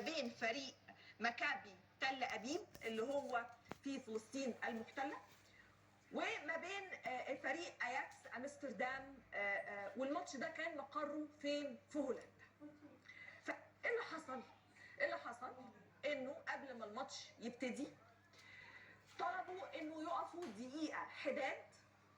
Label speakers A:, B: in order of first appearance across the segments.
A: بين فريق مكابي تل ابيب اللي هو في فلسطين المحتله، وما بين فريق اياكس امستردام، والماتش ده كان مقره فين؟ في هولندا. فايه اللي حصل؟ اللي حصل انه قبل ما الماتش يبتدي طلبوا انه يقفوا دقيقه حداد،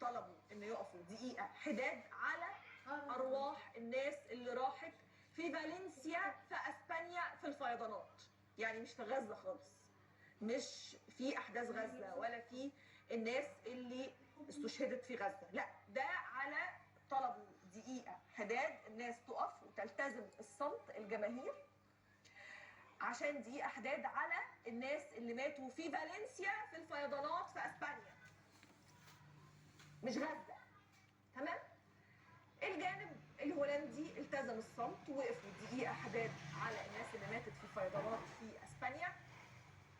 A: طلبوا انه يقفوا دقيقه حداد على ارواح الناس اللي راحت في فالنسيا في اسبانيا في الفيضانات. يعني مش في غزه خالص، مش في احداث غزه ولا في الناس اللي استشهدت في غزه، لا ده على طلبوا دقيقه حداد الناس تقف وتلتزم الصمت الجماهير عشان دي احداد على الناس اللي ماتوا في فالنسيا في الفيضانات في اسبانيا، مش غزه. تمام؟ الجانب الهولندي التزم الصمت ووقفوا دقيقه حداد على الناس اللي ماتت في الفيضانات في اسبانيا،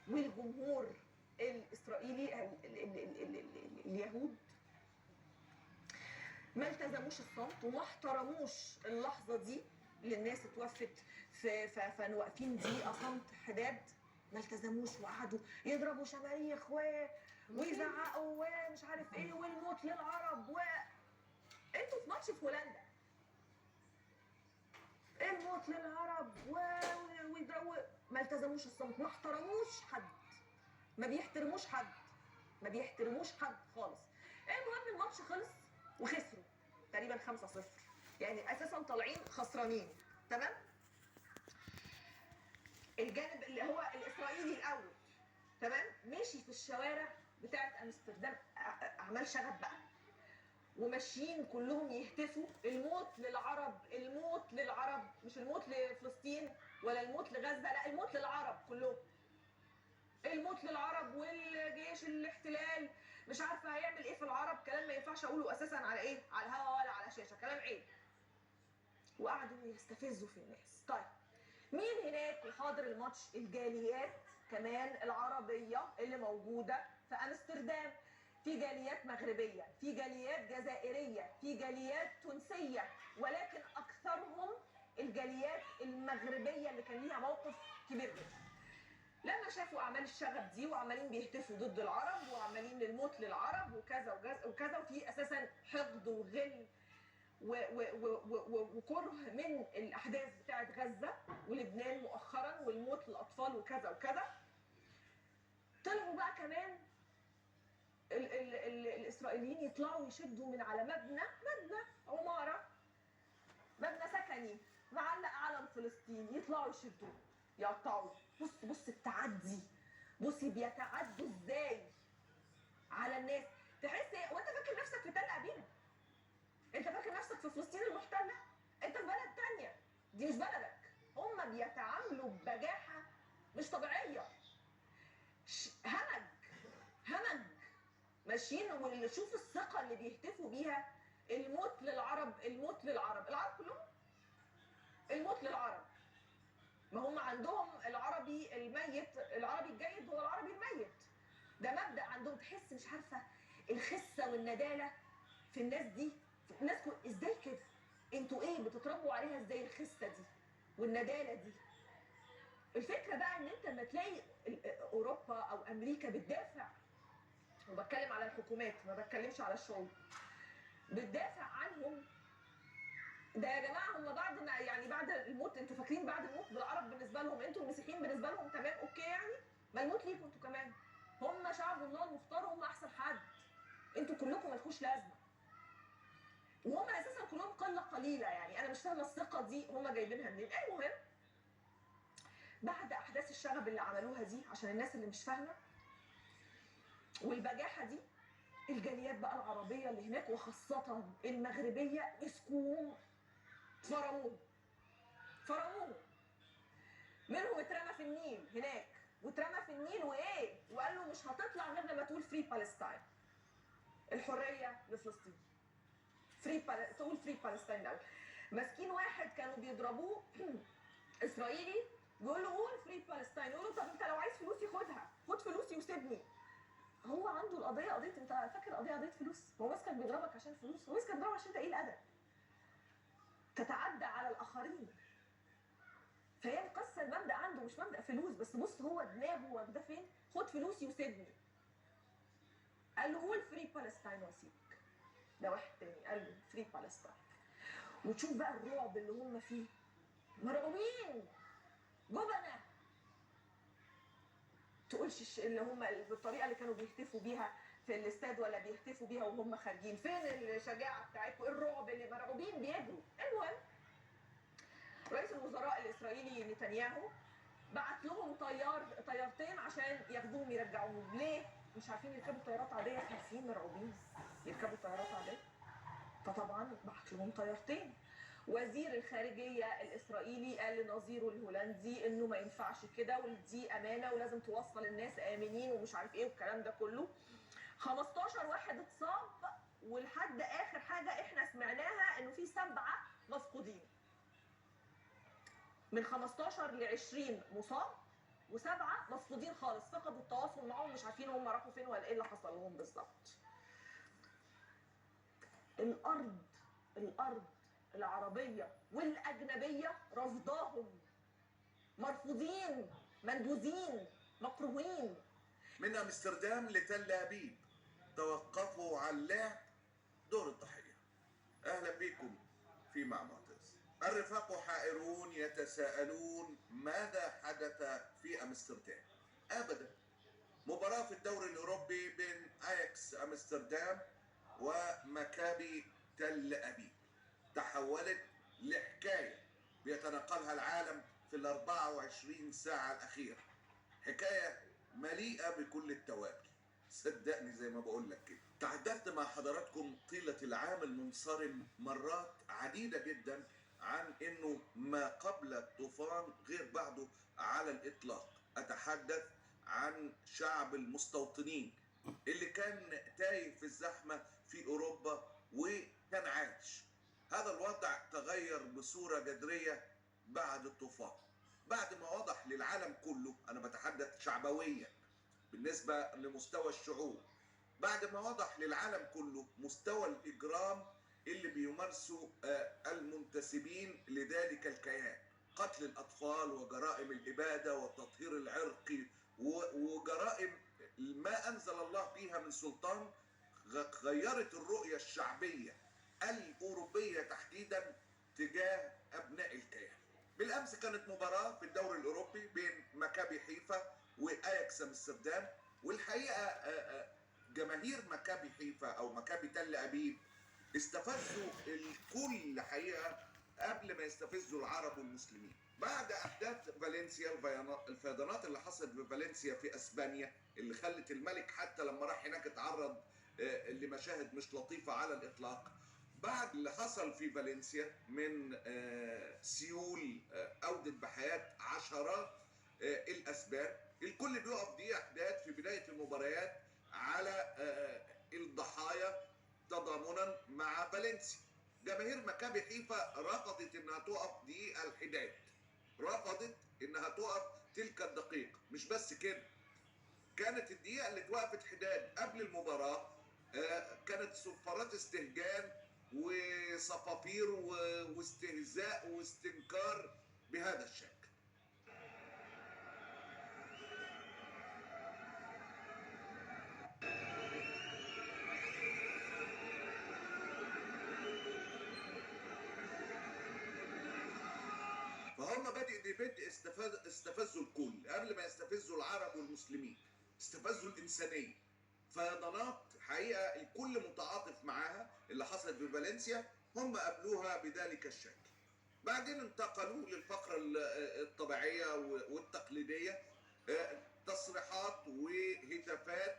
A: والجمهور الاسرائيلي اليهود ما التزموش الصمت وما احترموش اللحظه دي اللي الناس اتوفت فكانوا واقفين دقيقه صمت حداد، ما التزموش وقعدوا يضربوا شماريخ ويزعقوا ومش عارف ايه والموت للعرب انتوا في ماتش في هولندا، الموت للعرب ويضربوا، ما التزموش الصمت، ما احترموش حد، ما بيحترموش حد، ما بيحترموش حد خالص. المهم الماتش خلص وخسروا تقريبا 5-0، يعني اساسا طالعين خسرانين. تمام؟ الجانب اللي هو الاسرائيلي الاول تمام ماشي في الشوارع بتاعت امستردام، اعمال شغب بقى، وماشيين كلهم يهتفوا الموت للعرب، الموت للعرب، مش الموت لفلسطين ولا الموت لغزه، لا الموت للعرب كلهم، الموت للعرب والجيش الاحتلال مش عارفه هيعمل ايه في العرب، كلام ما ينفعش اقوله اساسا على ايه؟ على الهوا ولا على شاشه، كلام عيب. وقعدوا يستفزوا في الناس. طيب مين هناك وحاضر الماتش؟ الجاليات كمان العربيه اللي موجوده في امستردام، في جاليات مغربيه، في جاليات جزائريه، في جاليات تونسيه، ولكن اكثرهم الجاليات المغربيه اللي كان ليها موقف كبير جدا. لما شافوا اعمال الشغب دي وعمالين بيهتفوا ضد العرب وعمالين للموت للعرب وكذا وكذا وكذا، وفي اساسا حقد وغل وكره من الاحداث بتاعت غزه ولبنان مؤخرا والموت للاطفال وكذا وكذا، طلعوا بقى كمان ال الاسرائيليين يطلعوا يشدوا من على مبنى عماره، مبنى سكني معلق علم فلسطين، يطلعوا يشدوه يقطعوا. بص التعدي، بصي بيتعدوا ازاي على الناس، تحس وانت فاكر نفسك في تل ابيب، انت فاكر نفسك في فلسطين المحتله، انت في بلد تانية، دي مش بلدك. هم بيتعاملوا ببجاحه مش طبيعيه، همج ماشيين، واللي شوف الثقه اللي بيهتفوا بيها، الموت للعرب، الموت للعرب، العرب كلهم الموت للعرب. ما هم عندهم العربي الميت، العربي الجيد هو العربي الميت، ده مبدأ عندهم. تحس مش عارفه الخسه والنداله في الناس دي، الناس ازاي كده؟ انتوا ايه بتتربوا عليها ازاي الخسه دي والنداله دي؟ الفكره بقى ان انت لما تلاقي اوروبا او امريكا بتدافع، وبتكلم على الحكومات ما بتكلمش على الشعوب، بتدافع عنهم، ده يا جماعه هم بعد ما يعني بعد الموت، انتوا فاكرين بعد الموت بالعرب بالنسبه لهم، انتوا المسيحيين بالنسبه لهم تمام اوكي يعني، ما الموت ليكم انتوا كمان، هم شعب الله المختار، هم احسن حد، انتوا كلكم مالكوش لازمه. وهم اساسا كلهم قله قليله، يعني انا مش فاهمه الثقه دي هم جايبينها منين. المهم بعد احداث الشغب اللي عملوها دي، عشان الناس اللي مش فاهمه، والبجاحه دي، الجاليات بقى العربيه اللي هناك وخاصه المغربيه مسكوهم فرموه، منهم اترمى في النيل هناك، واترمى في النيل وايه، وقال له مش هتطلع غير لما تقول فري بالستاين، الحريه لفلسطين، تقول فري بالستاين. الاول ماسكين واحد كانوا بيضربوه اسرائيلي، بيقول له قول فري بالستاين، يقول له طب انت لو عايز فلوسي خدها، خد فلوسي وسيبني. هو عنده القضيه قضيه، انت فاكر قضيه فلوس؟ هو ماسكك بيضربك عشان فلوس؟ هو ماسكك بيضربك عشان انت ايه الادب؟ تتعدى على الاخرين. فهي القصه المبدا عنده مش مش مبدا فلوس بس، بص هو دماغه واخده فين، خد فلوسي وسيبني. قال له قول فري بالستاين واسيبك. ده واحد تاني قال له فري بالستاين. وتشوف بقى الرعب اللي هم فيه، مرعوبين جبنه. تقولش اللي هم بالطريقه اللي كانوا بيهتفوا بيها في الاستاد ولا بيهتفوا بيها وهم خارجين، فين الشجاعه بتاعتكم؟ الرعب اللي مرعوبين بيجروا. المهم رئيس الوزراء الاسرائيلي نتنياهو بعت لهم طيارتين عشان ياخدوهم يرجعوهم. ليه؟ مش عارفين يركبوا طيارات عاديه، خايفين مرعوبين يركبوا طيارات عاديه، فطبعا بعت لهم طيارتين. وزير الخارجيه الاسرائيلي قال لنظيره الهولندي انه ما ينفعش كده، ودي امانه ولازم توصل الناس امنين ومش عارف ايه والكلام ده كله. 15 واحد اتصاب، ولحد اخر حاجه احنا سمعناها انه في 7 مفقودين. من 15 ل 20 مصاب و7 مفقودين خالص، فقدوا التواصل معهم، مش عارفين هم راحوا فين ولا ايه اللي حصل لهم بالظبط. الارض العربيه والاجنبيه رفضاهم، مرفوضين، منبوذين، مكروهين.
B: من امستردام لتل ابيب توقفوا عن لعب دور الضحيه. اهلا بكم في مع معتز. الرفاق حائرون يتساءلون ماذا حدث في امستردام. ابدا، مباراه في الدوري الاوروبي بين اياكس امستردام ومكابي تل ابيب تحولت لحكايه بيتناقلها العالم في ال 24 ساعه الاخيره. حكايه مليئه بكل التوابل، صدقني زي ما بقول لك كده. تحدثت مع حضراتكم طيله العام المنصرم مرات عديده جدا عن انه ما قبل الطوفان غير بعده على الاطلاق. اتحدث عن شعب المستوطنين اللي كان تايه في الزحمه في اوروبا وكان عايش. هذا الوضع تغير بصوره جذريه بعد الطوفان، بعد ما وضح للعالم كله، انا بتحدث شعبويا بالنسبه لمستوى الشعوب، بعد ما وضح للعالم كله مستوى الاجرام اللي بيمارسه المنتسبين لذلك الكيان، قتل الاطفال وجرائم الاباده والتطهير العرقي وجرائم ما انزل الله بها من سلطان، غيرت الرؤيه الشعبيه الاوروبيه تحديدا تجاه ابناء الكيان. بالامس كانت مباراه في الدوري الاوروبي بين مكابي حيفا واياكس امستردام، والحقيقه جماهير مكابي حيفا او مكابي تل ابيب استفزوا الكل حقيقه قبل ما يستفزوا العرب والمسلمين. بعد احداث فالنسيا، الفيضانات اللي حصلت في فالنسيا في اسبانيا اللي خلت الملك حتى لما راح هناك اتعرض لمشاهد مش لطيفه على الاطلاق. بعد اللي حصل في فالنسيا من سيول اودت بحياه عشرات الاسبان، الكل بيقف دي احداث في بدايه المباريات على الضحايا تضامنا مع فالنسيا. جماهير مكابي حيفا رفضت انها تقف دقيقه الحداد، رفضت انها تقف تلك الدقيقه. مش بس كده، كانت الدقيقه اللي اتوقفت حداد قبل المباراه كانت صفارات استهجان وصفافير واستهزاء واستنكار بهذا الشكل. فهم بدء استفزوا الكل قبل ما يستفزوا العرب والمسلمين، استفزوا الإنسانية. فيضانات حقيقة الكل متعاطف معاها اللي حصلت في فالنسيا، هم قابلوها بذلك الشكل. بعدين انتقلوا للفقرة الطبيعية والتقليدية، تصريحات وهتافات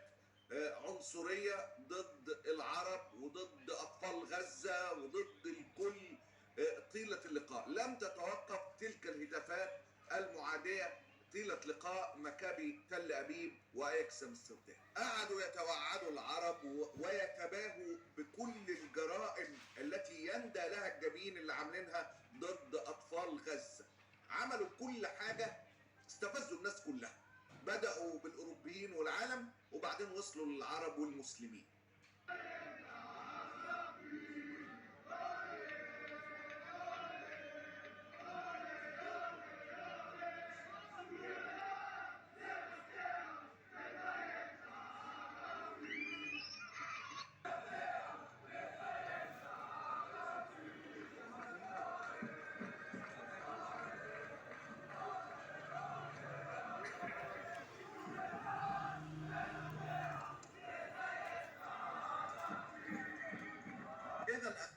B: عنصرية ضد العرب وضد أطفال غزة وضد الكل. طيلة اللقاء لم تتوقف تلك الهتافات المعادية طيلة لقاء مكابي تل أبيب وأياكس امستردام. قعدوا يتوعدوا العرب ويتباهوا بكل الجرائم التي يندى لها الجبين اللي عاملينها ضد أطفال غزة. عملوا كل حاجة، استفزوا الناس كلها، بدأوا بالأوروبيين والعالم وبعدين وصلوا للعرب والمسلمين.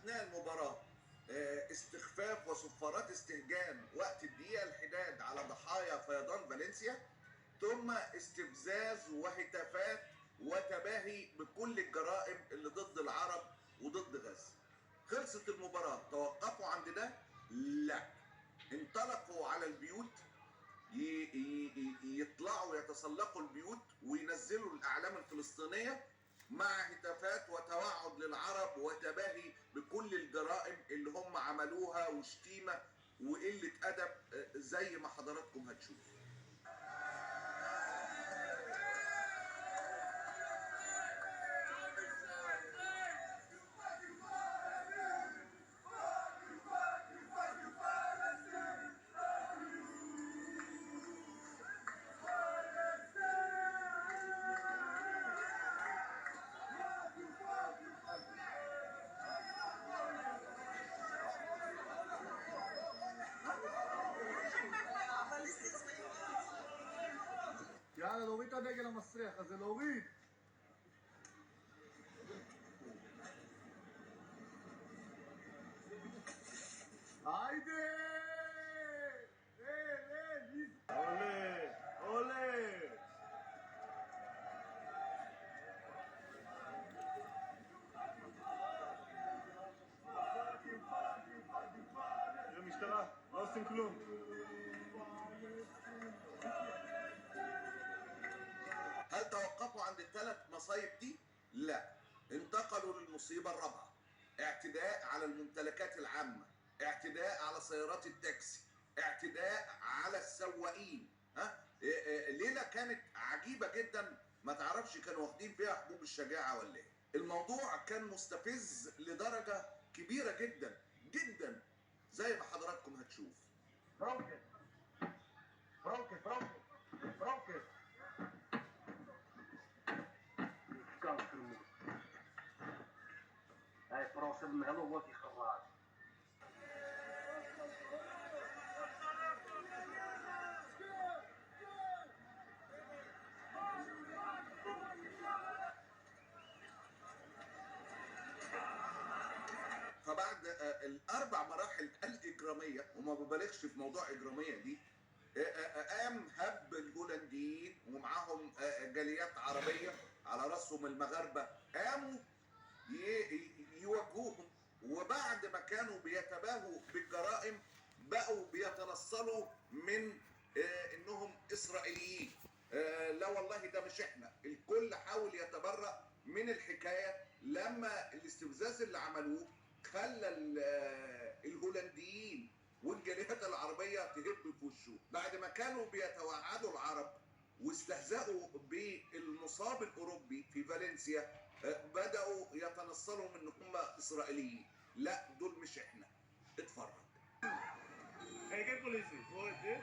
B: اثناء المباراه استخفاف وصفارات استهجان وقت الدقيقه الحداد على ضحايا فيضان فالنسيا، ثم استفزاز وهتافات وتباهي بكل الجرائم اللي ضد العرب وضد غزه. خلصت المباراه، توقفوا عند ده؟ لا، انطلقوا على البيوت، يطلعوا يتسلقوا البيوت وينزلوا الاعلام الفلسطينيه مع هتافات وتوعد للعرب وتباهي بكل الجرائم اللي هم عملوها وشتيمه وقله ادب زي ما حضراتكم هتشوفوا.
C: יאללה, להוריד את הדגל המסריח הזה, להוריד! היידה! עולה! עולה! זה משטרה, לא עושים כלום.
B: هل توقفوا عند الثلاث مصايب دي؟ لا، انتقلوا للمصيبة الرابعة، اعتداء على الممتلكات العامة، اعتداء على سيارات التاكسي، اعتداء على السواقين. ليلة كانت عجيبة جدا، ما تعرفش كانوا واخدين فيها حبوب الشجاعة ولا ايه. الموضوع كان مستفز لدرجة كبيرة جدا جدا زي ما حضراتكم هتشوف.
C: برونكت برونكت برونكت برونكت هاي فرنسا من هذا هو كيخرج.
B: فبعد الاربع مراحل الاجراميه، وما ببالغش في موضوع اجراميه دي، قام هب الهولنديين ومعاهم جاليات عربيه على راسهم المغاربه، قاموا يواجهوهم. وبعد ما كانوا بيتباهوا بالجرائم بقوا بيتنصلوا من انهم اسرائيليين. لا والله ده مش احنا. الكل حاول يتبرأ من الحكايه لما الاستفزاز اللي عملوه خلى الهولنديين والجاليات العربيه تهب في وشه. بعد ما كانوا بيتوعدوا العرب واستهزأوا بالمصاب الاوروبي في فالنسيا، بدأوا يتنصلوا من ان هم اسرائيليين. لا، دول مش احنا. اتفرج.
C: Hey, get police. What is it?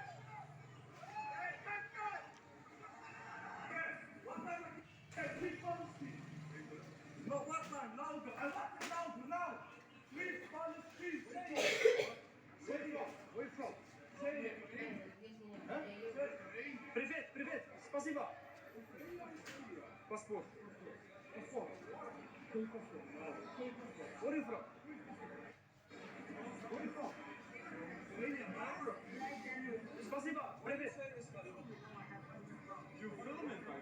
C: No, what man? Louder. I want it louder now. Please, Palestine. Say it. Say it. Where from? Say it. Huh? Привет, привет. Спасибо. Паспорт. Паспорт. Where are you from? Where are you from? Спасибо. Привет. You filming, man?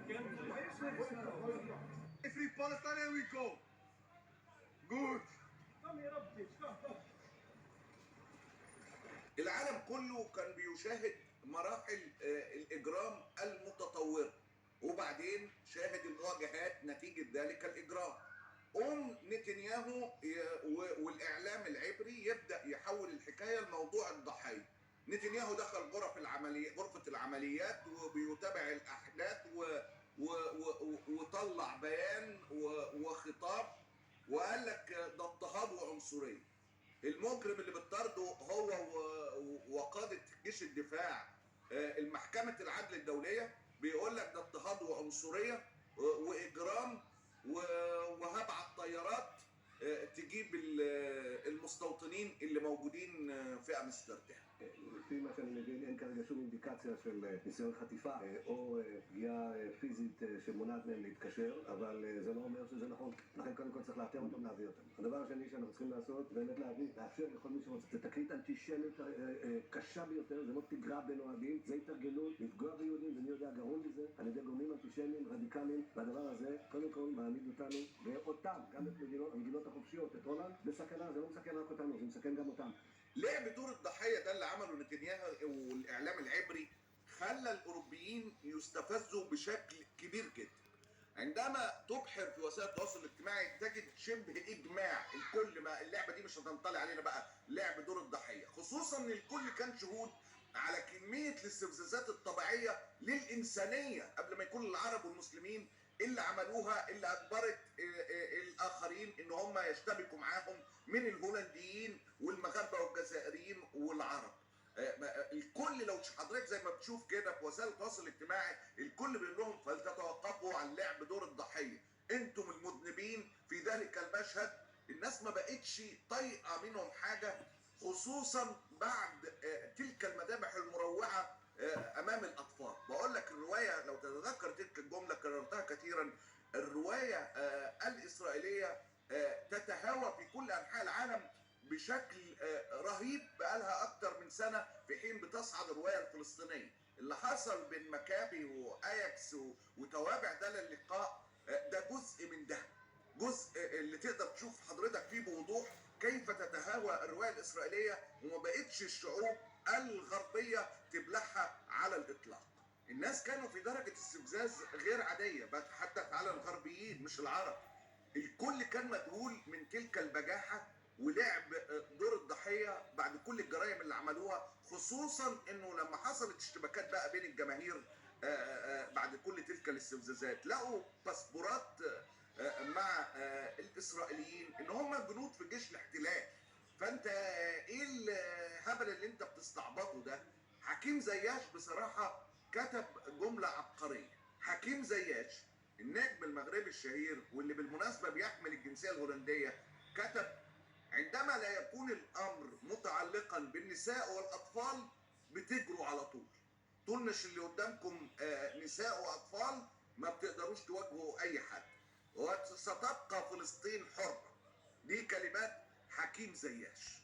C: Free Palestine and we go. Good. Come here, come.
B: العالم كله كان بيشاهد مراحل الإجرام المتطورة، وبعدين شاهد المواجهات نتيجة ذلك الإجرام. نتنياهو والإعلام العبري يبدأ يحول الحكاية لموضوع الضحايا. نتنياهو دخل غرفة العمليات وبيتابع الأحداث وطلع بيان وخطاب وقال لك ده اضطهاد وعنصرية. المجرم اللي بتطارده هو وقادة جيش الدفاع المحكمة العدل الدولية بيقول لك ده اضطهاد وعنصرية وإجرام، وهبعت طيارات تجيب المستوطنين اللي موجودين في أمستردام.
D: לפי מה שאני מבין, אין כרגע שום אינדיקציה של ניסיון חטיפה או פגיעה פיזית שמונעת מהם להתקשר, אבל זה לא אומר שזה נכון. לכן קודם כל צריך לאתר אותם, להביא אותם. הדבר השני שאנחנו צריכים לעשות, באמת לאפשר לכל מי שרוצה. זה תקרית אנטישמית קשה ביותר, זה לא תגרה בין אוהדים, זה התארגנות, לפגוע ביהודים, ומי יודע גרום לזה, על ידי גורמים אנטישמיים, רדיקליים, והדבר הזה, קודם כל מעמיד אותנו ואותם, גם את המדינות החופשיות, את הולנד, בסכנה. זה לא מסכן רק אותנו, זה מסכן גם אותם.
B: لعب دور الضحية ده اللي عمله نتنياهو والإعلام العبري خلى الأوروبيين يستفزوا بشكل كبير جدا. عندما تبحر في وسائل التواصل الاجتماعي تجد شبه إجماع الكل، ما اللعبة دي مش هتنطلي علينا بقى لعب دور الضحية، خصوصا إن الكل كان شهود على كمية الاستفزازات الطبيعية للإنسانية قبل ما يكون العرب والمسلمين اللي عملوها، اللي أجبرت الآخرين إن هم يشتبكوا معاهم من الهولنديين والمغاربه والجزائريين والعرب. الكل لو حضرتك زي ما بتشوف كده في وسائل التواصل الاجتماعي الكل بيقول لهم فلتتوقفوا عن لعب دور الضحيه، انتم المذنبين في ذلك المشهد. الناس ما بقتش طايقه منهم حاجه، خصوصا بعد تلك المذابح المروعه امام الاطفال. بقول لك الروايه لو تتذكر تلك الجمله كررتها كثيرا، الروايه الاسرائيليه تتهاوى في كل انحاء العالم بشكل رهيب بقالها اكتر من سنه، في حين بتصعد الروايه الفلسطينيه. اللي حصل بين مكابي واياكس وتوابع ده للقاء ده جزء من ده، جزء اللي تقدر تشوف حضرتك فيه بوضوح كيف تتهاوى الروايه الاسرائيليه، وما بقتش الشعوب الغربيه تبلعها على الاطلاق. الناس كانوا في درجه استفزاز غير عاديه، بتحدث على الغربيين مش العرب. الكل كان مذهول من تلك البجاحة ولعب دور الضحية بعد كل الجرائم اللي عملوها، خصوصا انه لما حصلت اشتباكات بقى بين الجماهير بعد كل تلك الاستفزازات، لقوا باسبورات مع الاسرائيليين ان هم جنود في جيش الاحتلال. فانت ايه الهبل اللي انت بتستعبطه ده؟ حكيم زياش بصراحة كتب جملة عبقرية. حكيم زياش النجم المغربي الشهير واللي بالمناسبة بيحمل الجنسية الهولندية كتب: عندما لا يكون الأمر متعلقا بالنساء والأطفال بتجروا على طول. طول مش اللي قدامكم نساء وأطفال ما بتقدروش تواجهوا أي حد، وستبقى فلسطين حرة. دي كلمات حكيم زياش.